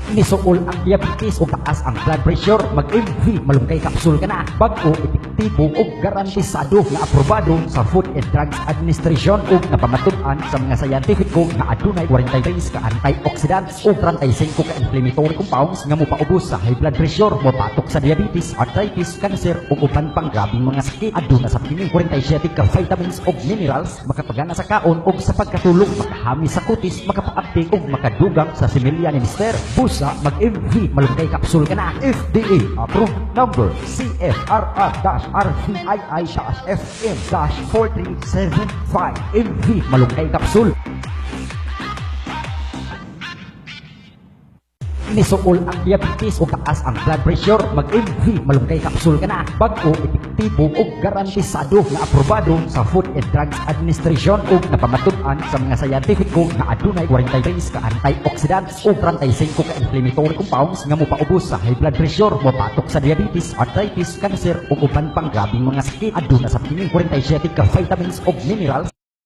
Nisuol ang diabetes o taas ang blood pressure, mag-MV malunggay capsule ka na. Bago, epektibo o garantisado nga aprobado sa Food and Drugs Administration o napamatuan sa mga scientifico nga adunay 43 ka antioxidants o 35 ka inflammatory compounds nga mopaubos sa high blood pressure, mopatok sa diabetes, arthritis, cancer o uban pang grabing mga sakit. Aduna sa pini 47 ka vitamins o minerals makapagana sa kaon o sa pagkatulog, makahami sa kutis, makapaaktig o makadugang sa similya ni Mr. Busa, mag-MV malunggay capsule ka na. FDA approved number CFRR-RCII-FM-4375 MV malunggay capsule. Nisuol ang diabetes o taas ang blood pressure, mag-MV malunggay capsule ka na. Bago, epektibo o garantisado nga aprobado sa Food and Drugs Administration o napamatuan sa mga scientifico nga adunay 43 ka antioxidants o 35 ka inflammatory compounds nga mopaubos sa high blood pressure, mopatok sa diabetes, arthritis, cancer o uban pang grabing mga sakit. Aduna sa pini 47 ka vitamins o minerals